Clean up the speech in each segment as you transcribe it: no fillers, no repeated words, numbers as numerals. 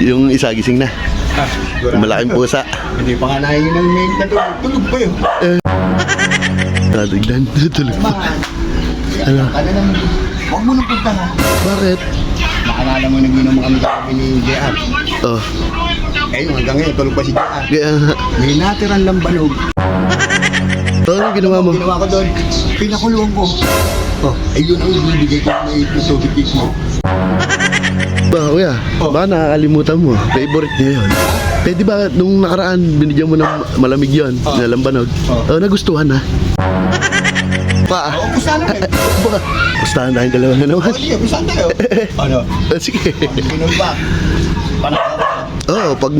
Yung isa gising na. Malaking pusa. Hindi pa nga nahingin ng main na tulog pa yun. Tatignan, tulog pa. Ano? Huwag mo nang punta na. Bakit? Nakalala mo nag-inom kami kami ni JR. Oh, Eh, hanggang ngayon, tulog pa si JR. kaya nga. May natirang lambanog. Ano ginawa mo? Ginawa ko doon, pinakuluan ko. Oh, ayun ang ibibigay ko na ito cake mo. Ba, kuya, baka nakakalimutan mo. Favorite niya yun. Pwede ba nung nakaraan binigyan mo ng malamig yun, na lambanog? Oh, nagustuhan ha? Pa, Oo, pustahan na ba? Pustahan tayong dalawa na naman. Oo, sige, pustahan tayo. Ano? Sige. Pinul ba? Panalo. Oh, pag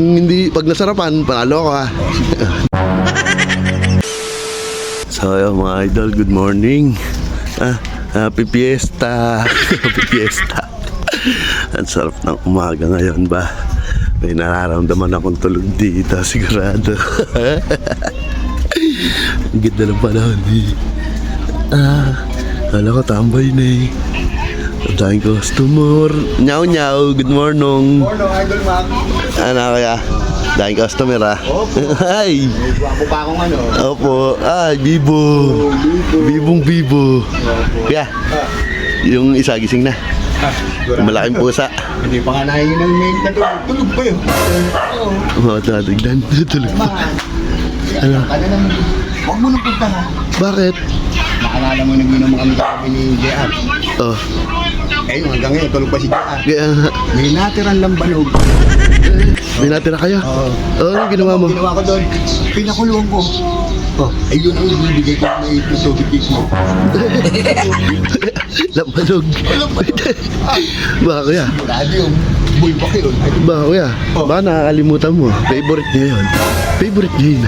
nasarapan, panalo ako ha. So, ayun, mga idol, good morning. Happy Fiesta. Happy Fiesta. Ang sarap ng umaga ngayon ba? May nararamdaman akong tulog dito, sigurado. Ang ganda ng panahon eh. Kala ko tambay na eh. Ang daming customer. Nyaw, good morning. Morning, Idol Mac. Ano kaya? Daming customer ha? Opo. Ay! Ako pa akong ano. Opo. Ay, Bibo. Bibong Bibo. Kaya, yung isa gising na. Malaking pusa. Hindi pa nga nahingin ng main na tulog pa yun. Oo, tatignan. Tulog pa. Ano? Huwag mo nang punta na. Bakit? Nakalala mo nag-inom kami ni JR. Oh, Eh, hanggang ngayon, tulog pa si JR. kaya nga. May natirang lambanog. May natira kayo? Oo. Ano ginawa mo? Ginawa ko doon, pinakuluan ko. Oh, ayun ang ibibigay ko na ito cake mo. Lambanog. Baka kuya. Murado yung boy pa yun. Baka kuya. Baka nakakalimutan mo. Favorite niya yun. Favorite niya yun.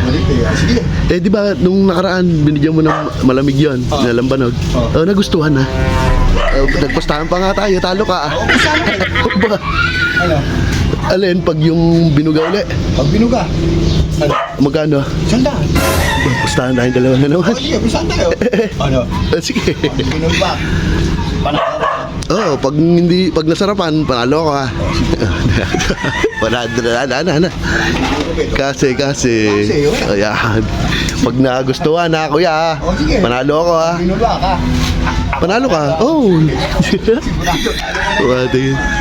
Sige. Eh, di ba nung nakaraan binigyan mo ng malamig yun, na lambanog? Oh, nagustuhan ha? Nagpastahan pa nga tayo, talo ka ah. Ba? Ano? Alin, pag yung binuga uli, Pag binuga. Ano? magkano? Sandaan. Pustahan tayong dalawa na naman. Oh, sige, pusahan tayo. Ano? Sige. Pag binuga. Panalo. Oh, pag nasarapan, panalo ako ha. Ana. Kasi. Ayan. Pag nagustuhan ha, kuya ha. Oh, sige. Panalo ako ha. Binuga ka. Panalo ka? Oh.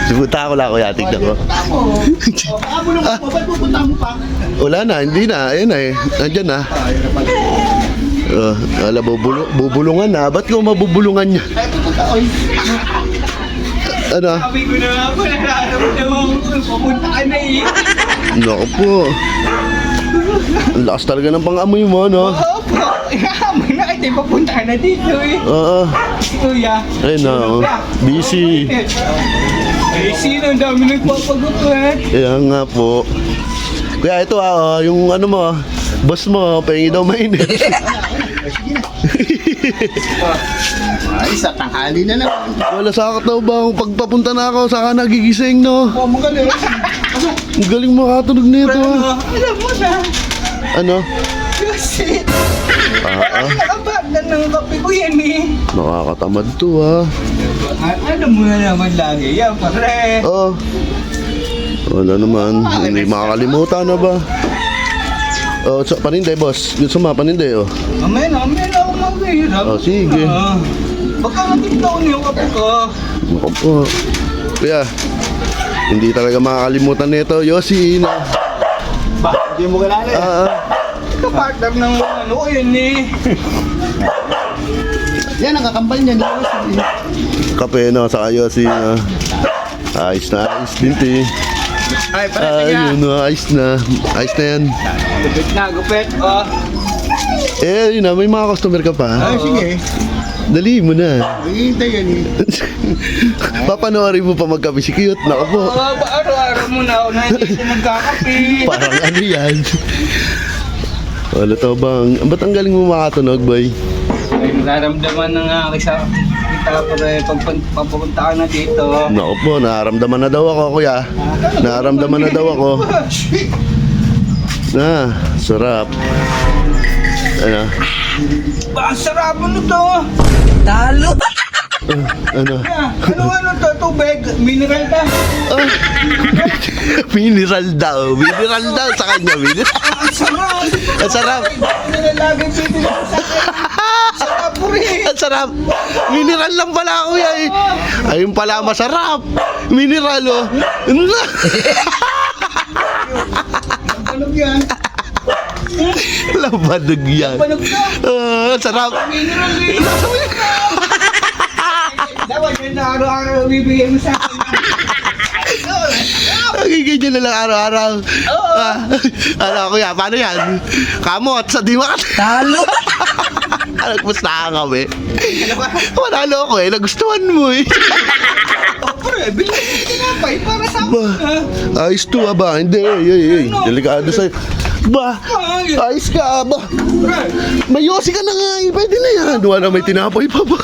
Sibuta ako lang kuya, tignan ko. Tamo. Baka mo nung ba't pupunta mo pa? Wala na, hindi na. Ayun na eh. Nandyan na. Ala, bubulungan na. Ba't ko mabubulungan niya? Ay, pupunta. Oy. Ano? Sabi ko na nga po, nararamdaman ko, papunta ka na eh. Naku po. Ang lakas talaga ng pang-amoy mo, no? Opo, may nakita yung papunta ka na dito eh. Oo. Si Kuya. Ayun na. Oh. Busy. Eh, sino? Ang dami nagpapagutuhan. Kaya nga po. Kuya, ito yung ano mo, boss mo, pahingi daw mainit. Ay, sa tanghali na naman. Wala sakit daw ba kung pagpapunta na ako, saka nagigising, no? Oh, magaling. Ang galing mo katunog nito, ha? Alam mo na. Ano? Kasi, Ah. nakabagdan ng kape ko yan eh. Nakakatamad to, ha? Alam mo na naman lagi yan, pare. Oh. Wala naman. Hindi makakalimutan na ba? Oh, so, paninde, boss. Gusto mo, paninde, oh. Mamaya na ako maghihirap. Oh, sige. Baka matipla ko na yung kape ko. Ako po. Kuya, hindi talaga makakalimutan nito. Yossi, na. Ba, hindi mo kilala. Kapartner ng ano ko yun eh. Yan, nakakambal niya. Kape, no, sa Yossi, na. Ayos din, ti. Ay, pare, Ayun, no, ayos na. Ayos na yan. gupit, oh. Eh, yun na, may mga customer ka pa. Ay, sige. Dali mo na. Hihintay yan eh. Papanoorin mo pa magkape si Cute. Naku po. Araw-araw mo na ako na hindi siya nagkakape. Parang ano yan. Wala to bang? Ba't ang galing mo makatunog, boy? Ay, nararamdaman na nga kita pare pag papunta ka na dito. Naku po, nararamdaman na daw ako, kuya. Nararamdaman na daw ako. Sarap. Ano? Ba, ang sarap ano to? Talo! Ano? Ano to, tubig? Mineral ka? Ah, mineral daw. Mineral daw sa kanya. Mineral. Ang sarap! Ang sarap. Hindi na lagi pwede na sa akin. Sarap po rin. Ang sarap. Mineral lang pala kuya eh. Ayun pala masarap. Mineral oh. Panog yan. Labanog yan. Panog ka. Ang sarap. Mineral eh. Dapat yan na araw-araw bibigay mo sa akin. Nagigigil na lang araw-araw. Ano kuya, paano yan? Kamot sa diwat. Talo. Nagpustahan kami. Ano ba? Manalo ako eh. Nagustuhan mo eh. Oh, pre, bilhin mo tinapay para sa akin. Ba, ayos to ba? Hindi, delikado sa'yo. Ba, ayos ka ba? Pre, Mayosi ka na nga eh. Pwede na yan. Wala may tinapay pa ba?